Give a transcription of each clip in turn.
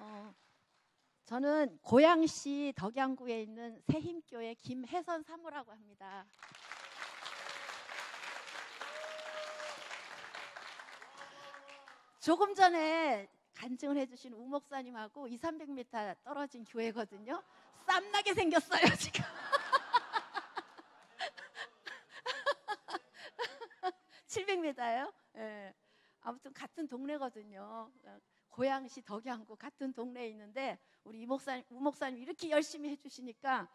어, 저는 고양시 덕양구에 있는 새힘교회 김혜선 사모라고 합니다. 조금 전에 간증을 해주신 우 목사님하고 200~300m 떨어진 교회거든요. 쌈나게 생겼어요 지금. 700m예요? 예. 아무튼 같은 동네거든요. 고양시 덕양구 같은 동네에 있는데 우리 우 목사님 이렇게 열심히 해주시니까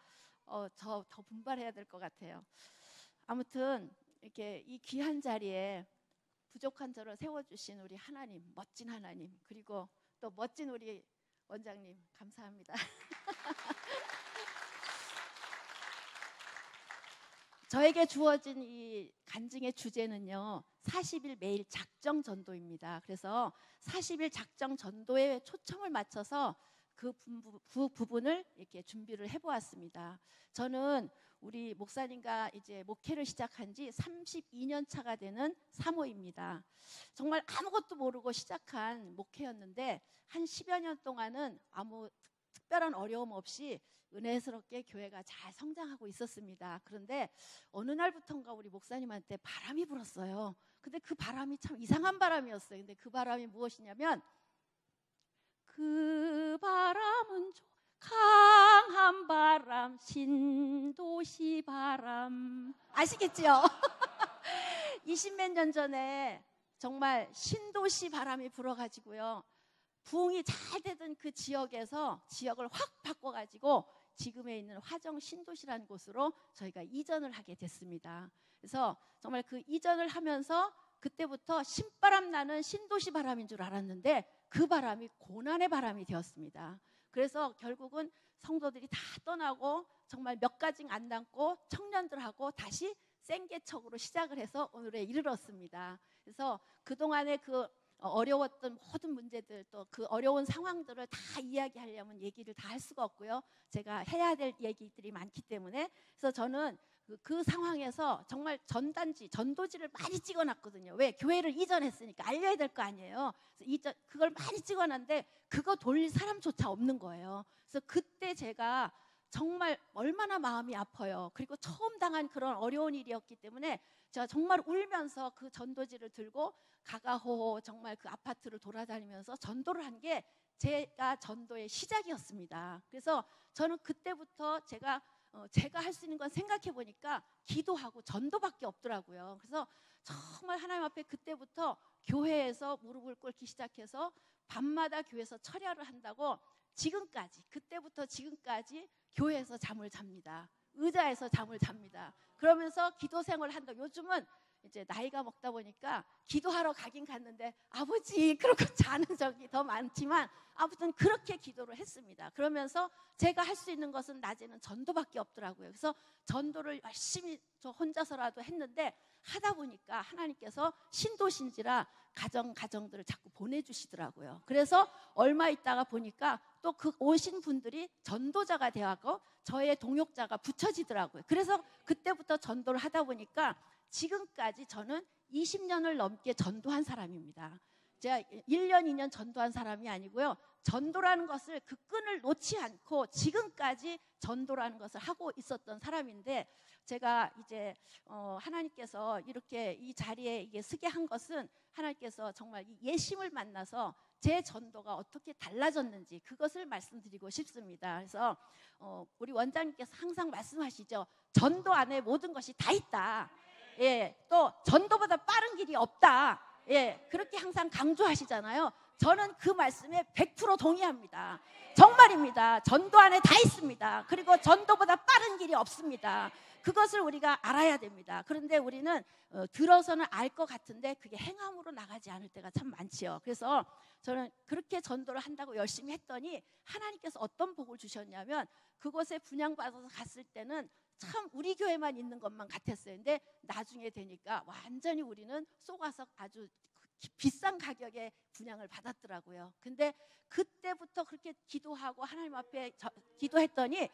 저 더 분발해야 될 것 같아요. 아무튼 이렇게 이 귀한 자리에 부족한 저를 세워주신 우리 하나님, 멋진 하나님, 그리고 또 멋진 우리 원장님 감사합니다. 저에게 주어진 이 간증의 주제는요, 40일 매일 작정 전도입니다. 그래서 40일 작정 전도에 초청을 맞춰서 그 부분을 이렇게 준비를 해보았습니다. 저는 우리 목사님과 이제 목회를 시작한 지 32년 차가 되는 사모입니다. 정말 아무것도 모르고 시작한 목회였는데 한 10여 년 동안은 아무 특별한 어려움 없이 은혜스럽게 교회가 잘 성장하고 있었습니다. 그런데 어느 날부터인가 우리 목사님한테 바람이 불었어요. 근데 그 바람이 참 이상한 바람이었어요. 근데 그 바람이 무엇이냐면, 그 바람은 강한 바람, 신도시 바람. 아시겠죠? 20몇 년 전에 정말 신도시 바람이 불어가지고요, 부흥이 잘 되던 그 지역에서 지역을 확 바꿔가지고 지금에 있는 화정 신도시라는 곳으로 저희가 이전을 하게 됐습니다. 그래서 정말 그 이전을 하면서 그때부터 신바람 나는 신도시 바람인 줄 알았는데 그 바람이 고난의 바람이 되었습니다. 그래서 결국은 성도들이 다 떠나고 정말 몇 가지 안 남고 청년들하고 다시 생개척으로 시작을 해서 오늘에 이르렀습니다. 그래서 그동안의 그 어려웠던 모든 문제들, 또 그 어려운 상황들을 다 이야기하려면 얘기를 다 할 수가 없고요. 제가 해야 될 얘기들이 많기 때문에, 그래서 저는 그 상황에서 정말 전도지를 많이 찍어놨거든요. 왜? 교회를 이전했으니까 알려야 될 거 아니에요. 그래서 그걸 많이 찍어놨는데 그거 돌릴 사람조차 없는 거예요. 그래서 그때 제가 정말 얼마나 마음이 아파요. 그리고 처음 당한 그런 어려운 일이었기 때문에 제가 정말 울면서 그 전도지를 들고 가가호호 정말 그 아파트를 돌아다니면서 전도를 한 게 제가 전도의 시작이었습니다. 그래서 저는 그때부터 제가 할 수 있는 건 생각해 보니까 기도하고 전도밖에 없더라고요. 그래서 정말 하나님 앞에 그때부터 교회에서 무릎을 꿇기 시작해서 밤마다 교회에서 철야를 한다고 지금까지, 그때부터 지금까지 교회에서 잠을 잡니다. 의자에서 잠을 잡니다. 그러면서 기도 생활을 한다. 요즘은 이제 나이가 먹다 보니까 기도하러 가긴 갔는데 아버지 그러고 자는 적이 더 많지만 아무튼 그렇게 기도를 했습니다. 그러면서 제가 할 수 있는 것은 낮에는 전도밖에 없더라고요. 그래서 전도를 열심히 저 혼자서라도 했는데 하다 보니까 하나님께서 신도신지라 가정들을 자꾸 보내주시더라고요. 그래서 얼마 있다가 보니까 또 그 오신 분들이 전도자가 되어가고 저의 동역자가 붙여지더라고요. 그래서 그때부터 전도를 하다 보니까 지금까지 저는 20년을 넘게 전도한 사람입니다. 제가 1년, 2년 전도한 사람이 아니고요. 전도라는 것을 그 끈을 놓지 않고 지금까지 전도라는 것을 하고 있었던 사람인데, 제가 이제 하나님께서 이렇게 이 자리에 이게 서게 한 것은 하나님께서 정말 이 예심을 만나서 제 전도가 어떻게 달라졌는지 그것을 말씀드리고 싶습니다. 그래서 우리 원장님께서 항상 말씀하시죠. 전도 안에 모든 것이 다 있다. 예, 또 전도보다 빠른 길이 없다. 예, 그렇게 항상 강조하시잖아요. 저는 그 말씀에 100% 동의합니다. 정말입니다. 전도 안에 다 있습니다. 그리고 전도보다 빠른 길이 없습니다. 그것을 우리가 알아야 됩니다. 그런데 우리는 들어서는 알 것 같은데 그게 행함으로 나가지 않을 때가 참 많지요. 그래서 저는 그렇게 전도를 한다고 열심히 했더니 하나님께서 어떤 복을 주셨냐면, 그곳에 분양받아서 갔을 때는 참 우리 교회만 있는 것만 같았어요. 근데 나중에 되니까 완전히 우리는 쏘가서 아주 비싼 가격에 분양을 받았더라고요. 근데 그때부터 그렇게 기도하고 하나님 앞에 기도했더니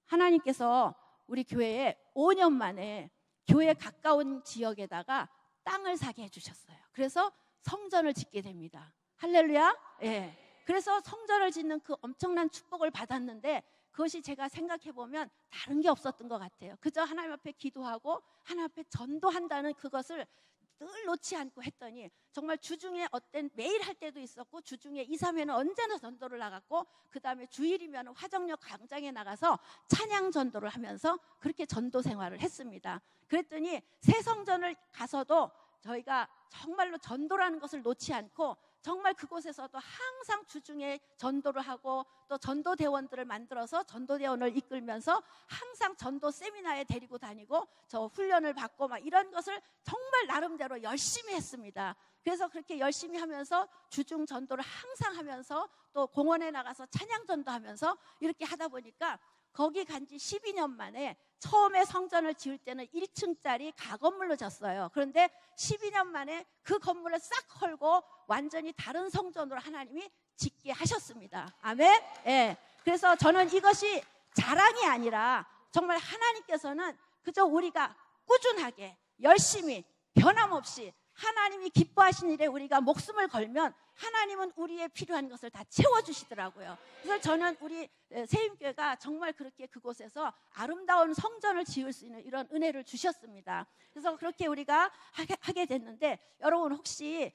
하나님께서 우리 교회에 5년 만에 교회 가까운 지역에다가 땅을 사게 해주셨어요. 그래서 성전을 짓게 됩니다. 할렐루야. 예. 그래서 성전을 짓는 그 엄청난 축복을 받았는데 그것이 제가 생각해보면 다른 게 없었던 것 같아요. 그저 하나님 앞에 기도하고 하나님 앞에 전도한다는 그것을 늘 놓지 않고 했더니 정말 주중에 어떤 매일 할 때도 있었고 주중에 2, 3회는 언제나 전도를 나갔고 그 다음에 주일이면 화정역 광장에 나가서 찬양 전도를 하면서 그렇게 전도 생활을 했습니다. 그랬더니 새 성전을 가서도 저희가 정말로 전도라는 것을 놓지 않고 정말 그곳에서도 항상 주중에 전도를 하고 또 전도대원들을 만들어서 전도대원을 이끌면서 항상 전도 세미나에 데리고 다니고 저 훈련을 받고 막 이런 것을 정말 나름대로 열심히 했습니다. 그래서 그렇게 열심히 하면서 주중 전도를 항상 하면서 또 공원에 나가서 찬양 전도하면서 이렇게 하다 보니까 거기 간 지 12년 만에 처음에 성전을 지을 때는 1층짜리 가건물로 졌어요. 그런데 12년 만에 그 건물을 싹 헐고 완전히 다른 성전으로 하나님이 짓게 하셨습니다. 아멘. 예. 그래서 저는 이것이 자랑이 아니라 정말 하나님께서는 그저 우리가 꾸준하게 열심히 변함없이 하나님이 기뻐하신 일에 우리가 목숨을 걸면 하나님은 우리의 필요한 것을 다 채워주시더라고요. 그래서 저는 우리 세임교회가 정말 그렇게 그곳에서 아름다운 성전을 지을 수 있는 이런 은혜를 주셨습니다. 그래서 그렇게 우리가 하게 됐는데 여러분 혹시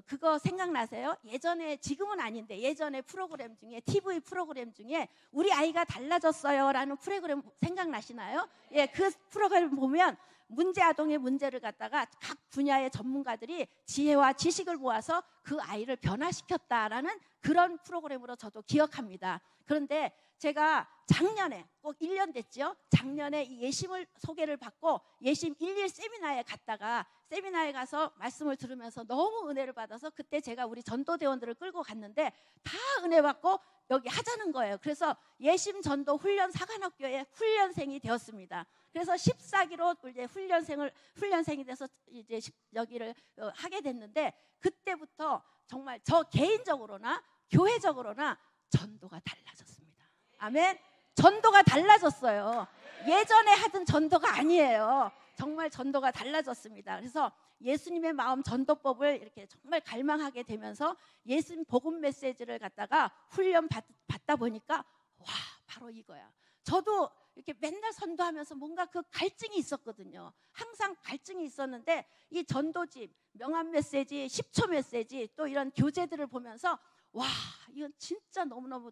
그거 생각나세요? 예전에, 지금은 아닌데 예전에 프로그램 중에, TV 프로그램 중에 우리 아이가 달라졌어요 라는 프로그램 생각나시나요? 예, 그 프로그램 보면 문제아동의 문제를 갖다가 각 분야의 전문가들이 지혜와 지식을 모아서 그 아이를 변화시켰다라는 그런 프로그램으로 저도 기억합니다. 그런데 제가 작년에 꼭 1년 됐죠. 작년에 이 예심을 소개를 받고 예심 11 세미나에 갔다가 세미나에 가서 말씀을 들으면서 너무 은혜를 받아서 그때 제가 우리 전도대원들을 끌고 갔는데 다 은혜 받고 여기 하자는 거예요. 그래서 예심 전도 훈련 사관학교의 훈련생이 되었습니다. 그래서 14기로 이제 훈련생이 돼서 이제 여기를 하게 됐는데 그때부터 정말 저 개인적으로나 교회적으로나 전도가 달라졌습니다. 아멘. 전도가 달라졌어요. 예전에 하던 전도가 아니에요. 정말 전도가 달라졌습니다. 그래서 예수님의 마음 전도법을 이렇게 정말 갈망하게 되면서 예수님 복음 메시지를 갖다가 훈련 받다 보니까 와, 바로 이거야. 저도 이렇게 맨날 선도하면서 뭔가 그 갈증이 있었거든요. 항상 갈증이 있었는데 이 전도집, 명함 메시지, 10초 메시지 또 이런 교재들을 보면서 와, 이건 진짜 너무너무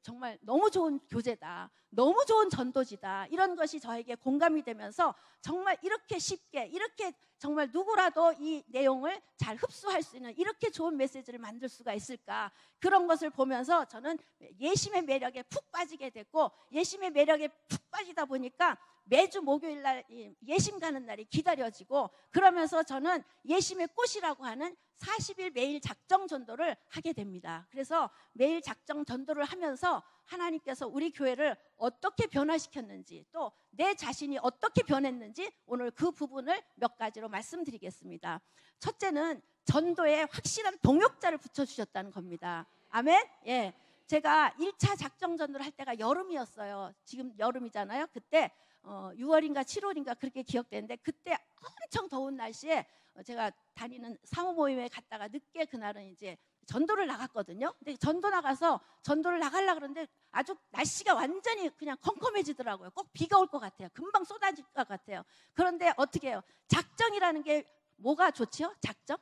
정말 너무 좋은 교재다. 너무 좋은 전도지다. 이런 것이 저에게 공감이 되면서 정말 이렇게 쉽게 이렇게 정말 누구라도 이 내용을 잘 흡수할 수 있는 이렇게 좋은 메시지를 만들 수가 있을까. 그런 것을 보면서 저는 예심의 매력에 푹 빠지게 됐고 예심의 매력에 푹 빠지다 보니까 매주 목요일 날 예심 가는 날이 기다려지고 그러면서 저는 예심의 꽃이라고 하는 40일 매일 작정 전도를 하게 됩니다. 그래서 매일 작정 전도를 하면서 하나님께서 우리 교회를 어떻게 변화시켰는지 또 내 자신이 어떻게 변했는지 오늘 그 부분을 몇 가지로 말씀드리겠습니다. 첫째는 전도에 확실한 동역자를 붙여주셨다는 겁니다. 아멘? 예. 제가 1차 작정 전도를 할 때가 여름이었어요. 지금 여름이잖아요. 그때 6월인가 7월인가 그렇게 기억되는데 그때 엄청 더운 날씨에 제가 다니는 사모 모임에 갔다가 늦게 그날은 이제 전도를 나갔거든요. 근데 전도 나가서 전도를 나가려고 그러는데 아주 날씨가 완전히 그냥 컴컴해지더라고요. 꼭 비가 올 것 같아요. 금방 쏟아질 것 같아요. 그런데 어떻게 해요? 작정이라는 게 뭐가 좋지요? 작정?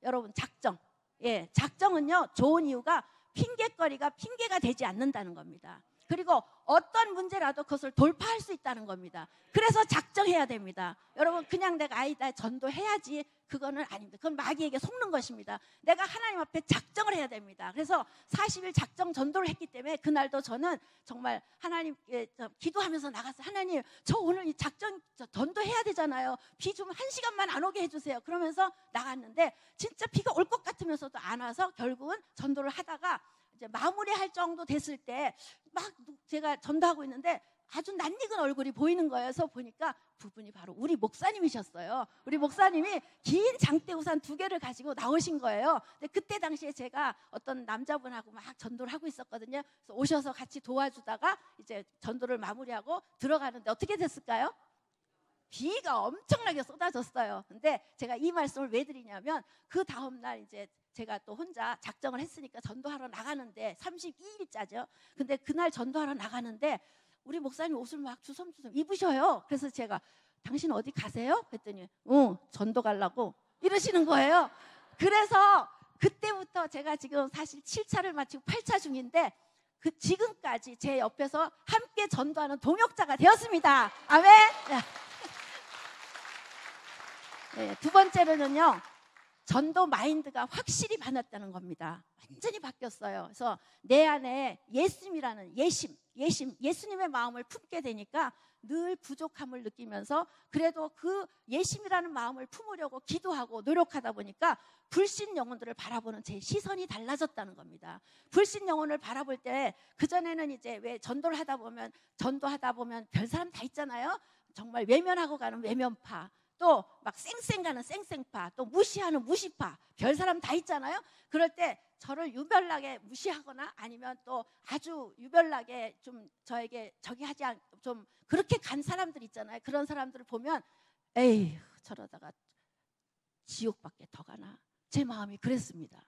여러분 작정. 예, 작정은요 좋은 이유가 핑계거리가 핑계가 되지 않는다는 겁니다. 그리고 어떤 문제라도 그것을 돌파할 수 있다는 겁니다. 그래서 작정해야 됩니다. 여러분 그냥 내가 나 전도해야지 그거는 아닙니다. 그건 마귀에게 속는 것입니다. 내가 하나님 앞에 작정을 해야 됩니다. 그래서 40일 작정 전도를 했기 때문에 그날도 저는 정말 하나님께 기도하면서 나갔어요. 하나님 저 오늘 이 작정 전도해야 되잖아요. 비 좀 1시간만 안 오게 해주세요. 그러면서 나갔는데 진짜 비가 올 것 같으면서도 안 와서 결국은 전도를 하다가 이제 마무리할 정도 됐을 때 막 제가 전도하고 있는데 아주 낯익은 얼굴이 보이는 거예요. 그래서 보니까 그분이 바로 우리 목사님이셨어요. 우리 목사님이 긴 장대우산 2개를 가지고 나오신 거예요. 근데 그때 당시에 제가 어떤 남자분하고 막 전도를 하고 있었거든요. 그래서 오셔서 같이 도와주다가 이제 전도를 마무리하고 들어가는데 어떻게 됐을까요? 비가 엄청나게 쏟아졌어요. 근데 제가 이 말씀을 왜 드리냐면 그 다음날 이제 제가 또 혼자 작정을 했으니까 전도하러 나가는데 32일자죠. 근데 그날 전도하러 나가는데 우리 목사님 옷을 막 주섬주섬 입으셔요. 그래서 제가 당신 어디 가세요? 그랬더니 전도 가려고 이러시는 거예요. 그래서 그때부터 제가 지금 사실 7차를 마치고 8차 중인데 그 지금까지 제 옆에서 함께 전도하는 동역자가 되었습니다. 아멘. 네, 두 번째로는요, 전도 마인드가 확실히 바뀌었다는 겁니다. 완전히 바뀌었어요. 그래서 내 안에 예수님이라는 예수님의 마음을 품게 되니까 늘 부족함을 느끼면서 그래도 그 예수님이라는 마음을 품으려고 기도하고 노력하다 보니까 불신 영혼들을 바라보는 제 시선이 달라졌다는 겁니다. 불신 영혼을 바라볼 때 그전에는 이제 왜 전도하다 보면 별 사람 다 있잖아요. 정말 외면하고 가는 외면파, 또 막 쌩쌩 가는 쌩쌩파, 또 무시하는 무시파, 별 사람 다 있잖아요. 그럴 때 저를 유별나게 무시하거나 아니면 또 아주 유별나게 좀 저에게 좀 그렇게 간 사람들 있잖아요. 그런 사람들을 보면 에이 저러다가 지옥밖에 더 가나, 제 마음이 그랬습니다.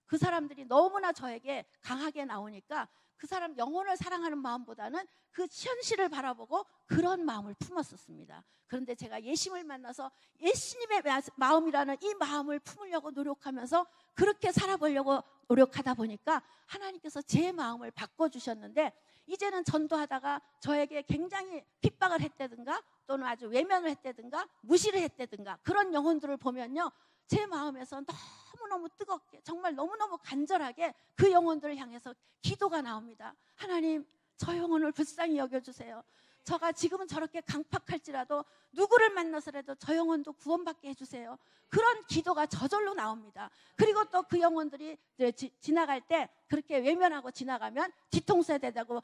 그 사람들이 너무나 저에게 강하게 나오니까 그 사람 영혼을 사랑하는 마음보다는 그 현실을 바라보고 그런 마음을 품었었습니다. 그런데 제가 예수님을 만나서 예수님의 마음이라는 이 마음을 품으려고 노력하면서 그렇게 살아보려고 노력하다 보니까 하나님께서 제 마음을 바꿔주셨는데 이제는 전도하다가 저에게 굉장히 핍박을 했다든가 또는 아주 외면을 했다든가 무시를 했다든가 그런 영혼들을 보면요, 제 마음에서 너무너무 뜨겁게 정말 너무너무 간절하게 그 영혼들을 향해서 기도가 나옵니다. 하나님, 저 영혼을 불쌍히 여겨주세요. 저가 지금은 저렇게 강팍할지라도 누구를 만나서라도 저 영혼도 구원받게 해주세요. 그런 기도가 저절로 나옵니다. 그리고 또 그 영혼들이 지나갈 때 그렇게 외면하고 지나가면 뒤통수에 대다고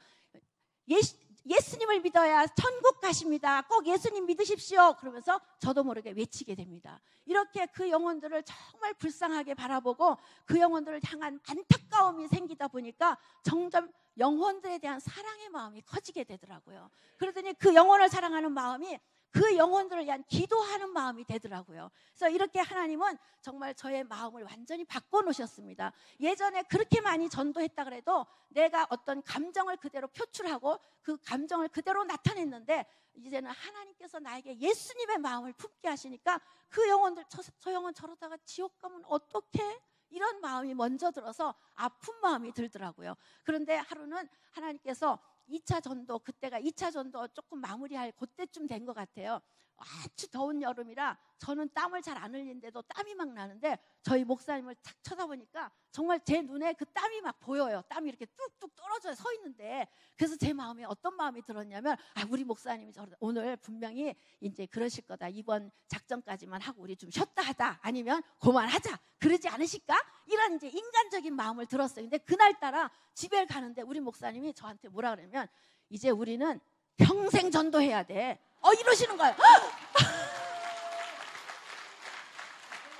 예수님을 믿어야 천국 가십니다. 꼭 예수님 믿으십시오. 그러면서 저도 모르게 외치게 됩니다. 이렇게 그 영혼들을 정말 불쌍하게 바라보고 그 영혼들을 향한 안타까움이 생기다 보니까 점점 영혼들에 대한 사랑의 마음이 커지게 되더라고요. 그러더니 그 영혼을 사랑하는 마음이 그 영혼들을 위한 기도하는 마음이 되더라고요. 그래서 이렇게 하나님은 정말 저의 마음을 완전히 바꿔놓으셨습니다. 예전에 그렇게 많이 전도했다 그래도 내가 어떤 감정을 그대로 표출하고 그 감정을 그대로 나타냈는데 이제는 하나님께서 나에게 예수님의 마음을 품게 하시니까 그 영혼들 저 영혼 저러다가 지옥 가면 어떡해? 이런 마음이 먼저 들어서 아픈 마음이 들더라고요. 그런데 하루는 하나님께서 2차 전도, 그때가 2차 전도 조금 마무리할 그때쯤 된 것 같아요. 아주 더운 여름이라 저는 땀을 잘 안 흘리는데도 땀이 막 나는데 저희 목사님을 탁 쳐다보니까 정말 제 눈에 그 땀이 막 보여요. 땀이 이렇게 뚝뚝 떨어져 서 있는데 그래서 제 마음에 어떤 마음이 들었냐면 우리 목사님이 오늘 분명히 이제 그러실 거다. 이번 작전까지만 하고 우리 좀 쉬었다 하자, 아니면 그만하자, 그러지 않으실까? 이런 이제 인간적인 마음을 들었어요. 근데 그날따라 집에 가는데 우리 목사님이 저한테 뭐라 그러면 이제 우리는 평생 전도해야 돼. 이러시는 거예요.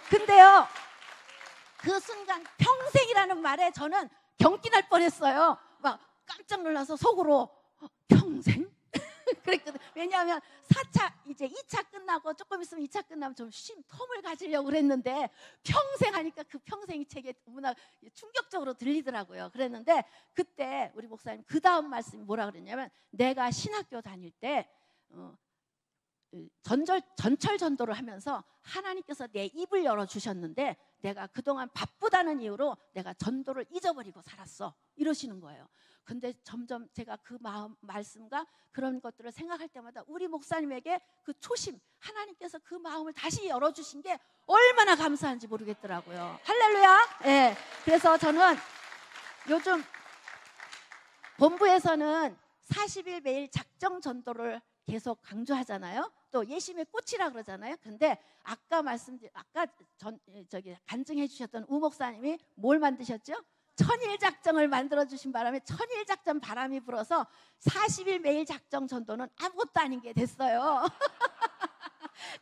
근데요, 그 순간 평생이라는 말에 저는 경기 날 뻔했어요. 막 깜짝 놀라서 속으로 평생? 그랬거든. 왜냐하면 4차 이제 2차 끝나고 조금 있으면 2차 끝나면 좀 텀을 가지려고 그랬는데 평생 하니까 그 평생이 제게 너무나 충격적으로 들리더라고요. 그랬는데 그때 우리 목사님 그 다음 말씀이 뭐라 그랬냐면 내가 신학교 다닐 때 전철 전도를 하면서 하나님께서 내 입을 열어주셨는데 내가 그동안 바쁘다는 이유로 내가 전도를 잊어버리고 살았어, 이러시는 거예요. 근데 점점 제가 그 말씀과 그런 것들을 생각할 때마다 우리 목사님에게 그 초심, 하나님께서 그 마음을 다시 열어주신 게 얼마나 감사한지 모르겠더라고요. 할렐루야. 네. 그래서 저는 요즘 본부에서는 40일 매일 작정 전도를 계속 강조하잖아요. 또 예심의 꽃이라 그러잖아요. 근데 아까 간증해 주셨던 우 목사님이 뭘 만드셨죠? 천일작정을 만들어주신 바람에 천일작전 바람이 불어서 40일 매일 작정 전도는 아무것도 아닌 게 됐어요.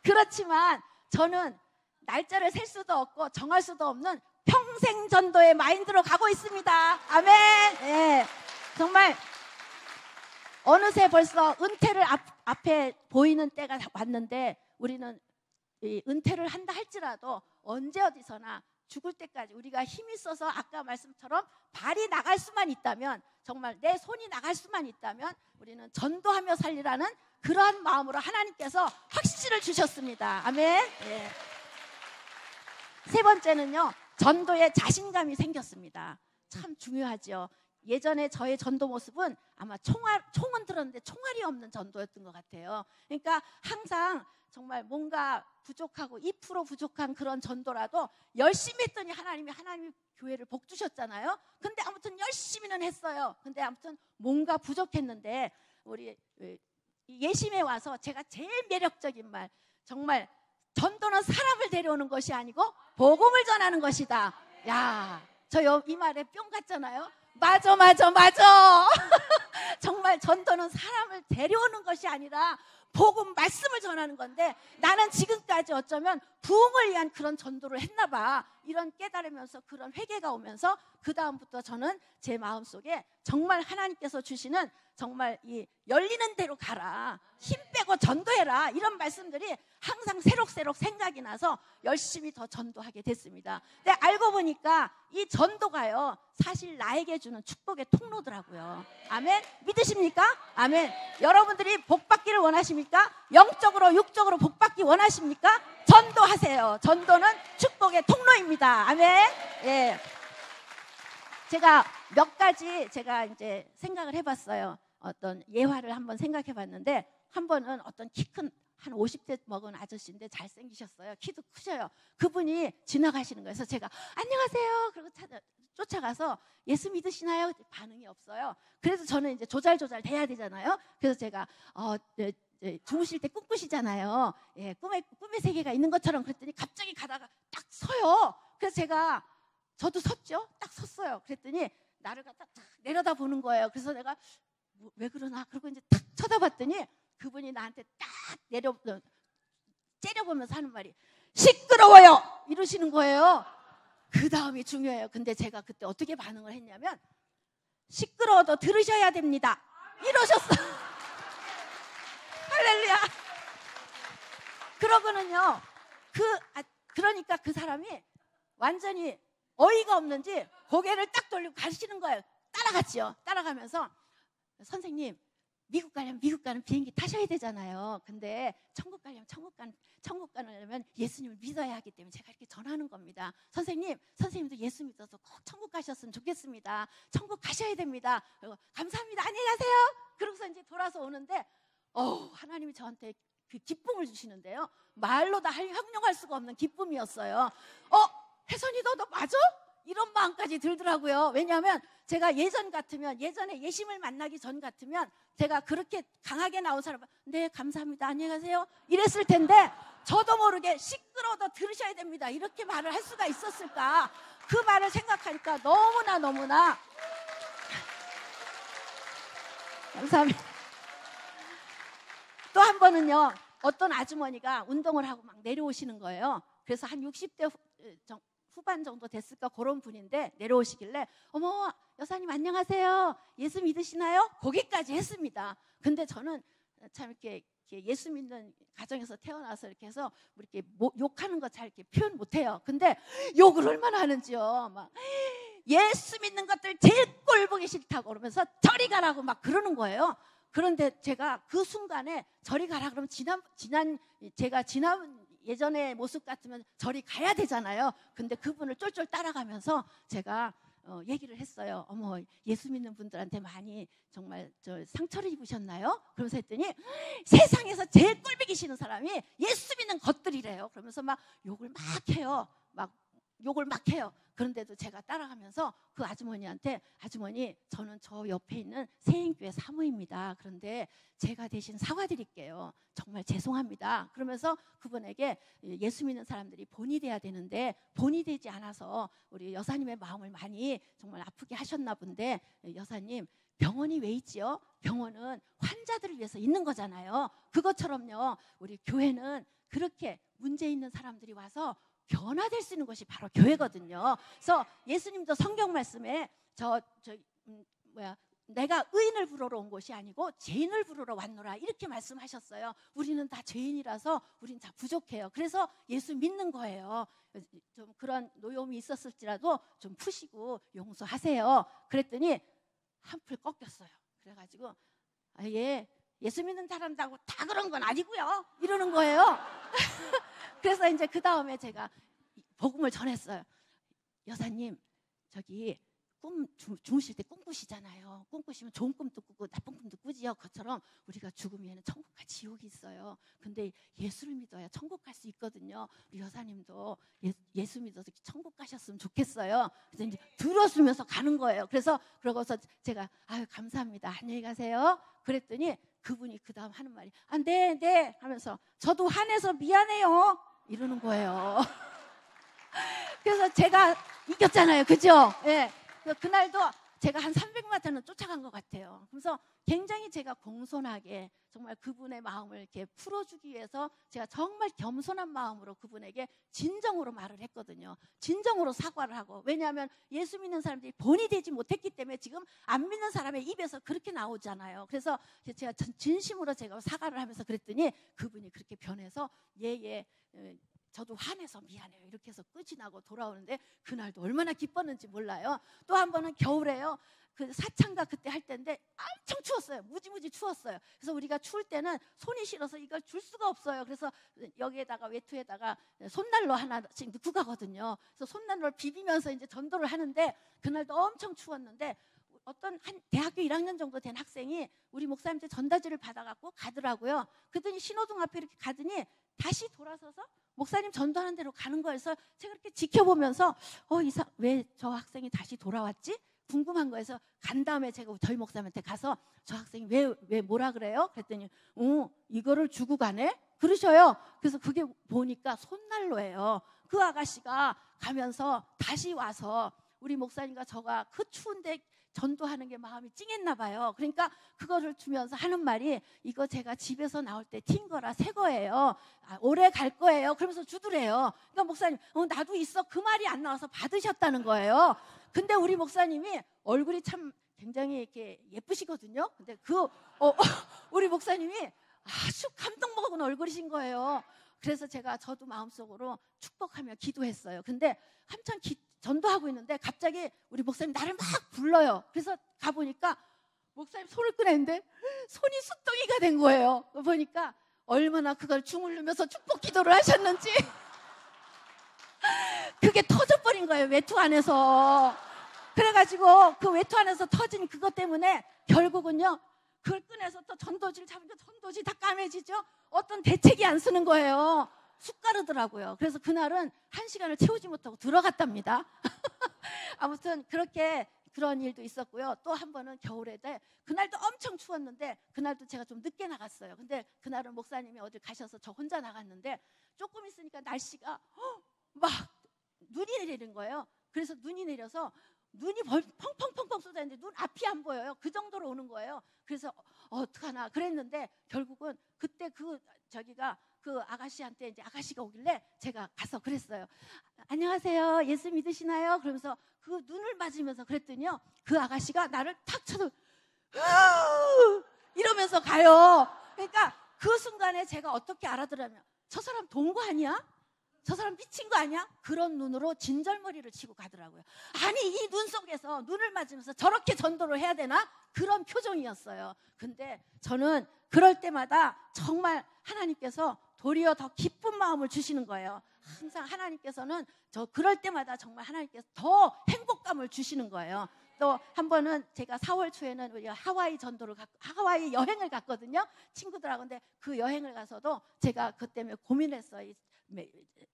그렇지만 저는 날짜를 셀 수도 없고 정할 수도 없는 평생 전도의 마인드로 가고 있습니다. 아멘. 네. 정말 어느새 벌써 은퇴를 앞에 보이는 때가 왔는데 우리는 이 은퇴를 한다 할지라도 언제 어디서나 죽을 때까지 우리가 힘이 있어서 아까 말씀처럼 발이 나갈 수만 있다면, 정말 내 손이 나갈 수만 있다면 우리는 전도하며 살리라는 그러한 마음으로 하나님께서 확신을 주셨습니다. 아멘. 예. 세 번째는요, 전도에 자신감이 생겼습니다. 참 중요하죠. 예전에 저의 전도 모습은 아마 총은 들었는데 총알이 없는 전도였던 것 같아요. 그러니까 항상 정말 뭔가 부족하고 2% 부족한 그런 전도라도 열심히 했더니 하나님이 교회를 복 주셨잖아요. 근데 아무튼 열심히는 했어요. 근데 아무튼 뭔가 부족했는데 우리 예심에 와서 제가 제일 매력적인 말, 정말 전도는 사람을 데려오는 것이 아니고 복음을 전하는 것이다. 야, 저 이 말에 뿅 갔잖아요. 맞아. 정말 전도는 사람을 데려오는 것이 아니라 복음 말씀을 전하는 건데, 나는 지금까지 어쩌면 부흥을 위한 그런 전도를 했나 봐. 이런 깨달으면서 그런 회개가 오면서 그 다음부터 저는 제 마음속에 정말 하나님께서 주시는 정말 이 열리는 대로 가라, 힘 빼고 전도해라, 이런 말씀들이 항상 새록새록 생각이 나서 열심히 더 전도하게 됐습니다. 근데 알고 보니까 이 전도가요, 사실 나에게 주는 축복의 통로더라고요. 아멘. 믿으십니까? 아멘. 여러분들이 복 받기를 원하십니까? 영적으로 육적으로 복 받기 원하십니까? 전도하세요. 전도는 축복의 통로입니다. 아멘. 예. 제가 몇 가지 이제 생각을 해봤어요. 어떤 예화를 한번 생각해봤는데, 한 번은 어떤 키 큰 한 50대 먹은 아저씨인데 잘생기셨어요. 키도 크셔요. 그분이 지나가시는 거예요. 그래서 제가 안녕하세요 그리고 쫓아가서 예수 믿으시나요? 반응이 없어요. 그래서 저는 이제 조잘 돼야 되잖아요. 그래서 제가 주무실 때 꿈꾸시잖아요. 예, 꿈의 세계가 있는 것처럼. 그랬더니 갑자기 가다가 딱 서요. 그래서 저도 섰죠. 딱 섰어요. 그랬더니 나를 갖다 딱 내려다 보는 거예요. 그래서 내가 왜 그러나 그러고 이제 딱 쳐다봤더니 그분이 나한테 딱 째려보면서 하는 말이 시끄러워요 이러시는 거예요. 그 다음이 중요해요. 근데 제가 그때 어떻게 반응을 했냐면, 시끄러워도 들으셔야 됩니다 이러셨어요. 할렐루야. 그러고는요, 그러니까 그 사람이 완전히 어이가 없는지 고개를 딱 돌리고 가시는 거예요. 따라갔지요. 따라가면서 선생님, 미국 가는 비행기 타셔야 되잖아요. 근데 천국 가려면 예수님을 믿어야 하기 때문에 제가 이렇게 전하는 겁니다. 선생님도 예수 믿어서 꼭 천국 가셨으면 좋겠습니다. 천국 가셔야 됩니다. 그리고 감사합니다. 안녕히 가세요. 그러고서 이제 돌아서 오는데 하나님이 저한테 그 기쁨을 주시는데요. 말로 다 형용할 수가 없는 기쁨이었어요. 혜선이 너 맞아? 이런 마음까지 들더라고요. 왜냐하면 제가 예전에 예심을 만나기 전 같으면 제가 그렇게 강하게 나온 사람은 네 감사합니다 안녕히 가세요 이랬을 텐데, 저도 모르게 시끄러워도 들으셔야 됩니다 이렇게 말을 할 수가 있었을까. 그 말을 생각하니까 너무나 감사합니다. 또 한 번은요, 어떤 아주머니가 운동을 하고 막 내려오시는 거예요. 그래서 한 60대 후반 정도 됐을까 그런 분인데 내려오시길래 어머 여사님 안녕하세요 예수 믿으시나요? 거기까지 했습니다. 근데 저는 참 이렇게 예수 믿는 가정에서 태어나서 이렇게 해서 이렇게 욕하는 거 잘 이렇게 표현 못해요. 근데 욕을 얼마나 하는지요. 막 예수 믿는 것들 제일 꼴 보기 싫다고 그러면서 저리 가라고 막 그러는 거예요. 그런데 제가 그 순간에 저리 가라 그러면 제가 지난 예전의 모습 같으면 저리 가야 되잖아요. 근데 그분을 쫄쫄 따라가면서 제가 얘기를 했어요. 어머 예수 믿는 분들한테 많이 정말 상처를 입으셨나요? 그러면서 했더니 세상에서 제일 꼴보기 싫은 사람이 예수 믿는 것들이래요. 그러면서 막 욕을 막 해요. 그런데도 제가 따라가면서 그 아주머니한테 아주머니 저는 저 옆에 있는 새인교회 사모입니다. 그런데 제가 대신 사과드릴게요. 정말 죄송합니다. 그러면서 그분에게 예수 믿는 사람들이 본이 돼야 되는데 본이 되지 않아서 우리 여사님의 마음을 많이 정말 아프게 하셨나 본데, 여사님 병원이 왜 있지요? 병원은 환자들을 위해서 있는 거잖아요. 그것처럼요 우리 교회는 그렇게 문제 있는 사람들이 와서 변화될 수 있는 것이 바로 교회거든요. 그래서 예수님도 성경 말씀에 내가 의인을 부르러 온 것이 아니고 죄인을 부르러 왔노라 이렇게 말씀하셨어요. 우리는 다 죄인이라서 우린 다 부족해요. 그래서 예수 믿는 거예요. 좀 그런 노여움이 있었을지라도 좀 푸시고 용서하세요. 그랬더니 한풀 꺾였어요. 그래가지고 예수 믿는 사람다고 다 그런 건 아니고요 이러는 거예요. 그래서 이제 그 다음에 제가 복음을 전했어요. 여사님, 저기 주무실 때 꿈꾸시잖아요. 꿈꾸시면 좋은 꿈도 꾸고 나쁜 꿈도 꾸지요. 그것처럼 우리가 죽으면 천국과 지옥이 있어요. 근데 예수를 믿어야 천국 갈 수 있거든요. 우리 여사님도 예수 믿어서 천국 가셨으면 좋겠어요. 그래서 이제 들어주면서 가는 거예요. 그래서 그러고서 제가 아유 감사합니다. 안녕히 가세요. 그랬더니 그분이 그 다음 하는 말이 네 하면서 저도 화내서 미안해요 이러는 거예요. 그래서 제가 이겼잖아요. 그죠? 예. 그날도 제가 한 300m는 쫓아간 것 같아요. 그래서 굉장히 제가 공손하게 정말 그분의 마음을 이렇게 풀어주기 위해서 제가 정말 겸손한 마음으로 그분에게 진정으로 말을 했거든요. 진정으로 사과를 하고. 왜냐하면 예수 믿는 사람들이 본이 되지 못했기 때문에 지금 안 믿는 사람의 입에서 그렇게 나오잖아요. 그래서 제가 진심으로 제가 사과를 하면서 그랬더니 그분이 그렇게 변해서 저도 화내서 미안해요 이렇게 해서 끝이 나고 돌아오는데 그날도 얼마나 기뻤는지 몰라요. 또 한 번은 겨울에요. 그 사창가 그때 할 때인데 엄청 추웠어요. 무지무지 추웠어요. 그래서 우리가 추울 때는 손이 시려서 이걸 줄 수가 없어요. 그래서 여기에다가 외투에다가 손난로 하나씩 넣고 가거든요. 그래서 손난로를 비비면서 이제 전도를 하는데 그날도 엄청 추웠는데 어떤 한 대학교 1학년 정도 된 학생이 우리 목사님한테 전다지를 받아갖고 가더라고요. 그랬더니 신호등 앞에 이렇게 가더니 다시 돌아서서 목사님 전도하는 대로 가는 거예요. 그래서 제가 이렇게 지켜보면서 왜 저 학생이 다시 돌아왔지? 궁금한 거여서 간 다음에 제가 저희 목사님한테 가서 저 학생이 왜 뭐라 그래요? 그랬더니 이거를 주고 가네? 그러셔요. 그래서 그게 보니까 손난로예요. 그 아가씨가 가면서 다시 와서 우리 목사님과 저가 그 추운데 전도하는 게 마음이 찡했나 봐요. 그러니까 그거를 주면서 하는 말이 이거 제가 집에서 나올 때 튄 거라 새 거예요. 오래 갈 거예요. 그러면서 주더래요. 그러니까 목사님 나도 있어. 그 말이 안 나와서 받으셨다는 거예요. 근데 우리 목사님이 얼굴이 참 굉장히 이렇게 예쁘시거든요. 근데 우리 목사님이 아주 감동 먹은 얼굴이신 거예요. 그래서 저도 마음속으로 축복하며 기도했어요. 근데 한참 전도하고 있는데 갑자기 우리 목사님 나를 막 불러요. 그래서 가보니까 목사님 손을 꺼냈는데 손이 숫덩이가 된 거예요. 보니까 얼마나 그걸 주물르면서 축복 기도를 하셨는지 그게 터져버린 거예요. 외투 안에서. 그래가지고 그 외투 안에서 터진 그것 때문에 결국은요 그걸 꺼내서 또 전도지를 잡으니까 전도지 다 까매지죠. 어떤 대책이 안 쓰는 거예요. 쑥가르더라고요. 그래서 그날은 1시간을 채우지 못하고 들어갔답니다. 아무튼 그런 일도 있었고요. 또 한 번은 겨울에 그날도 엄청 추웠는데 그날도 제가 좀 늦게 나갔어요. 근데 그날은 목사님이 어딜 가셔서 저 혼자 나갔는데 조금 있으니까 날씨가 막 눈이 내리는 거예요. 그래서 눈이 내려서 눈이 펑펑펑펑 쏟아지는데 눈 앞이 안 보여요. 그 정도로 오는 거예요. 그래서 어떡하나 그랬는데 결국은 그때 그 아가씨한테 이제 아가씨가 오길래 제가 가서 그랬어요. 안녕하세요. 예수 믿으시나요? 그러면서 그 눈을 맞으면서 그랬더니요. 그 아가씨가 나를 탁 쳐서 이러면서 가요. 그러니까 그 순간에 제가 어떻게 알아들으면 저 사람 동거 아니야? 저 사람 미친 거 아니야? 그런 눈으로 진절머리를 치고 가더라고요. 아니 이 눈 속에서 눈을 맞으면서 저렇게 전도를 해야 되나? 그런 표정이었어요. 근데 저는 그럴 때마다 정말 하나님께서 도리어 더 기쁜 마음을 주시는 거예요. 항상 하나님께서는 그럴 때마다 정말 하나님께서 더 행복감을 주시는 거예요. 또 한 번은 제가 4월 초에는 우리 하와이 여행을 갔거든요. 친구들하고. 근데 그 여행을 가서도 제가 그 때문에 고민했어요.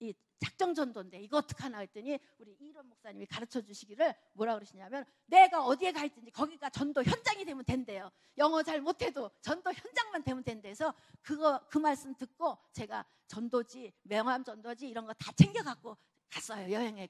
이 작정 전도인데 이거 어떡하나 했더니 우리 이런 목사님이 가르쳐 주시기를 뭐라 그러시냐면 내가 어디에 가 있든지 거기가 전도 현장이 되면 된대요. 영어 잘 못해도 전도 현장만 되면 된대서 그 말씀 듣고 제가 전도지, 명함 전도지 이런 거 다 챙겨 갖고 갔어요. 여행에.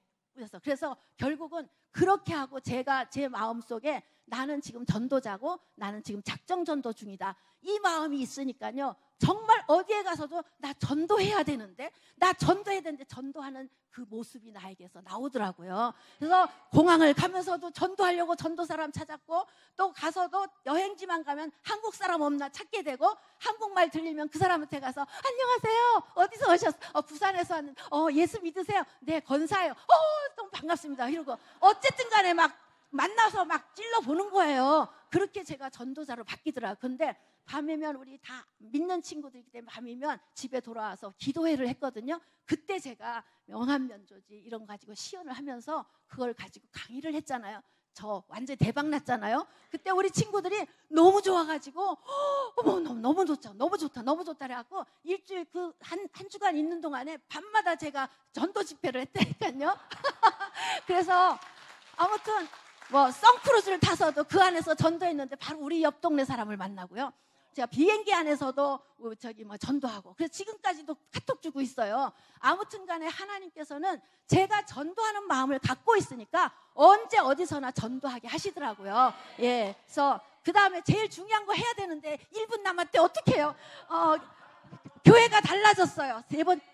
그래서 결국은 그렇게 하고 제가 제 마음속에 나는 지금 전도자고 나는 지금 작정 전도 중이다. 이 마음이 있으니까요. 정말 어디에 가서도 나 전도해야 되는데, 나 전도해야 되는데 전도하는 그 모습이 나에게서 나오더라고요. 그래서 공항을 가면서도 전도하려고 전도 사람 찾았고, 또 가서도 여행지만 가면 한국 사람 없나 찾게 되고, 한국말 들리면 그 사람한테 가서 안녕하세요, 어디서 오셨어요? 부산에서 왔는데 예수 믿으세요? 네, 권사예요. 너무 반갑습니다 이러고, 어쨌든 간에 막 만나서 막 찔러보는 거예요. 그렇게 제가 전도자로 바뀌더라고요. 근데 밤이면 우리 다 믿는 친구들이기 때문에 밤이면 집에 돌아와서 기도회를 했거든요. 그때 제가 명함면조지 이런 거 가지고 시연을 하면서 그걸 가지고 강의를 했잖아요. 저 완전 대박 났잖아요. 그때 우리 친구들이 너무 좋아가지고 어머 너무 좋다, 너무 좋다, 너무 좋다 그래갖고 일주일 그 한 주간 있는 동안에 밤마다 제가 전도 집회를 했다니까요. 그래서 아무튼 뭐 선크루즈를 타서도 그 안에서 전도했는데 바로 우리 옆 동네 사람을 만나고요. 제가 비행기 안에서도 전도하고, 그래서 지금까지도 카톡 주고 있어요. 아무튼 간에 하나님께서는 제가 전도하는 마음을 갖고 있으니까 언제 어디서나 전도하게 하시더라고요. 예, 그래서 그 다음에 제일 중요한 거 해야 되는데 1분 남았대. 어떻게 해요? 교회가 달라졌어요.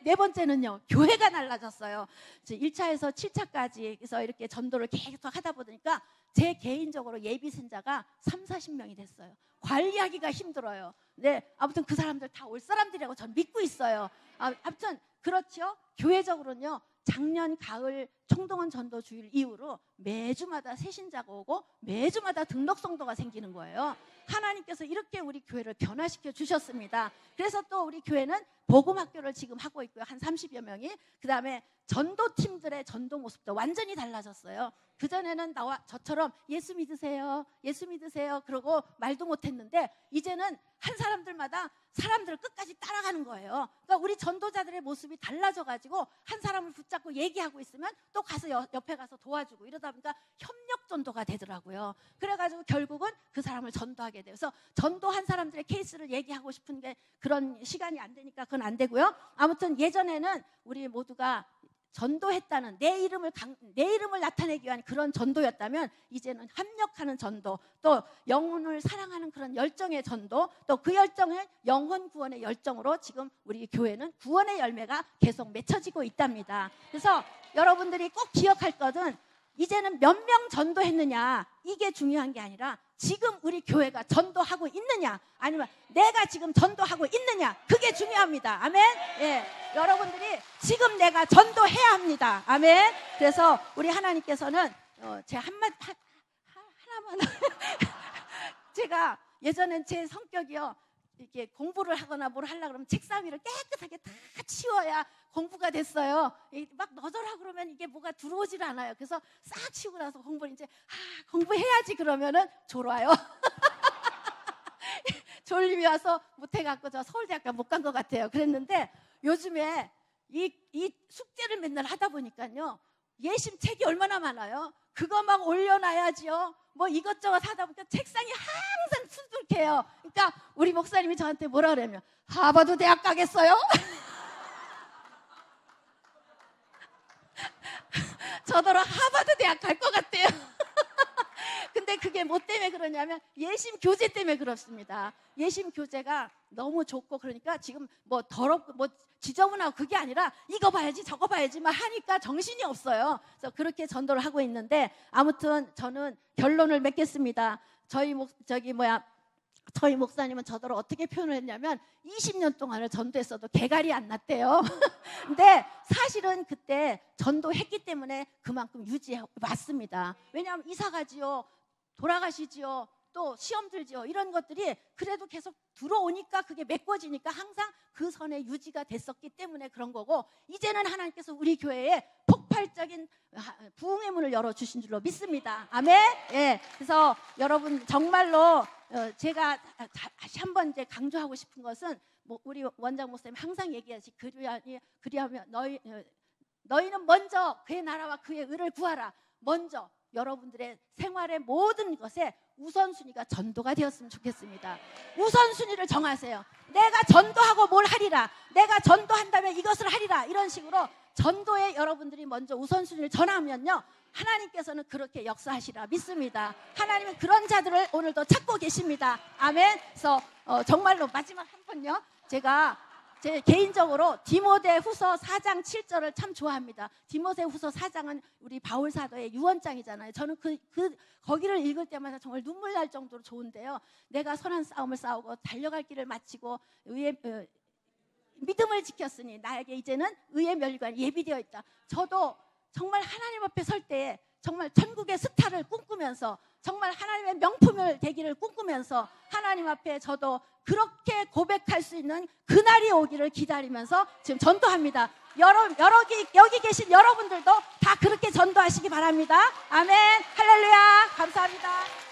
네 번째는요, 교회가 달라졌어요. 1차에서 7차까지 그래서 이렇게 전도를 계속 하다 보니까 제 개인적으로 예비신자가 30-40명이 됐어요. 관리하기가 힘들어요. 네, 아무튼 그 사람들 다 올 사람들이라고 전 믿고 있어요. 아무튼 그렇죠. 교회적으로는요, 작년 가을 총동원 전도 주일 이후로 매주마다 새 신자가 오고 매주마다 등록 성도가 생기는 거예요. 하나님께서 이렇게 우리 교회를 변화시켜 주셨습니다. 그래서 또 우리 교회는 복음학교를 지금 하고 있고요. 한 30여 명이. 그 다음에 전도팀들의 전도 모습도 완전히 달라졌어요. 그전에는 저처럼 예수 믿으세요, 예수 믿으세요 그러고 말도 못했는데, 이제는 한 사람들마다 사람들을 끝까지 따라가는 거예요. 그러니까 우리 전도자들의 모습이 달라져가지고 한 사람을 붙잡고 얘기하고 있으면 또 가서 옆에 가서 도와주고, 이러다 보니까 협력 전도가 되더라고요. 그래가지고 결국은 그 사람을 전도하게 돼요. 그래서 전도한 사람들의 케이스를 얘기하고 싶은 게 그런 시간이 안 되니까 그건 안 되고요. 아무튼 예전에는 우리 모두가 전도했다는 내 이름을 나타내기 위한 그런 전도였다면, 이제는 협력하는 전도, 또 영혼을 사랑하는 그런 열정의 전도, 또 그 열정을 영혼 구원의 열정으로 지금 우리 교회는 구원의 열매가 계속 맺혀지고 있답니다. 그래서 여러분들이 꼭 기억할 것은, 이제는 몇 명 전도했느냐 이게 중요한 게 아니라 지금 우리 교회가 전도하고 있느냐, 아니면 내가 지금 전도하고 있느냐, 그게 중요합니다. 아멘. 예, 여러분들이 지금 내가 전도해야 합니다. 아멘. 그래서 우리 하나님께서는 제 하나만 제가 예전엔 제 성격이요, 이렇게 공부를 하거나 뭘 하려고 그러면 책상 위를 깨끗하게 다 치워야 공부가 됐어요. 막 너저라 그러면 이게 뭐가 들어오질 않아요. 그래서 싹 치우고 나서 공부를 이제 공부해야지 그러면은 졸아요. 졸림이 와서 못해갖고 저 서울대학교 못 간 것 같아요. 그랬는데 요즘에 이 숙제를 맨날 하다 보니까요, 예심 책이 얼마나 많아요. 그거 막 올려놔야지요. 뭐 이것저것 하다 보니까 책상이 항상 수두룩해요. 그러니까 우리 목사님이 저한테 뭐라 그러냐면, 하버드 대학 가겠어요? 저더러 하버드 대학 갈 것 같대요. 근데 그게 뭐 때문에 그러냐면 예심 교재 때문에 그렇습니다. 예심 교재가 너무 좋고, 그러니까 지금 뭐 더럽고 뭐 지저분하고 그게 아니라 이거 봐야지 저거 봐야지 막 하니까 정신이 없어요. 그래서 그렇게 전도를 하고 있는데, 아무튼 저는 결론을 맺겠습니다. 저희 목사님은 저더러 어떻게 표현을 했냐면 20년 동안을 전도했어도 개갈이 안 났대요. 근데 사실은 그때 전도했기 때문에 그만큼 유지해 왔습니다. 왜냐하면 이사 가지요, 돌아가시지요, 또 시험 들지요, 이런 것들이 그래도 계속 들어오니까 그게 메꿔지니까 항상 그 선에 유지가 됐었기 때문에 그런 거고, 이제는 하나님께서 우리 교회에 폭발적인 부흥의 문을 열어주신 줄로 믿습니다. 아멘. 예. 그래서 여러분 정말로 제가 다시 한번 이제 강조하고 싶은 것은, 우리 원장 목사님 항상 얘기하시, 그리하면 너희는 먼저 그의 나라와 그의 의를 구하라. 먼저 여러분들의 생활의 모든 것에 우선순위가 전도가 되었으면 좋겠습니다. 우선순위를 정하세요. 내가 전도하고 뭘 하리라, 내가 전도한다면 이것을 하리라, 이런 식으로 전도에 여러분들이 먼저 우선순위를 전하면요, 하나님께서는 그렇게 역사하시라 믿습니다. 하나님은 그런 자들을 오늘도 찾고 계십니다. 아멘. 그래서 정말로 마지막 한 번요, 제가 제 개인적으로 디모데후서 4장 7절을 참 좋아합니다. 디모데후서 4장은 우리 바울 사도의 유언장이잖아요. 저는 거기를 읽을 때마다 정말 눈물 날 정도로 좋은데요. 내가 선한 싸움을 싸우고 달려갈 길을 마치고 믿음을 지켰으니 나에게 이제는 의의 멸관이 예비되어 있다. 저도 정말 하나님 앞에 설 때 정말 천국의 스타를 꿈꾸면서 정말 하나님의 명품을 되기를 꿈꾸면서 하나님 앞에 저도 그렇게 고백할 수 있는 그날이 오기를 기다리면서 지금 전도합니다. 여기 계신 여러분들도 다 그렇게 전도하시기 바랍니다. 아멘. 할렐루야. 감사합니다.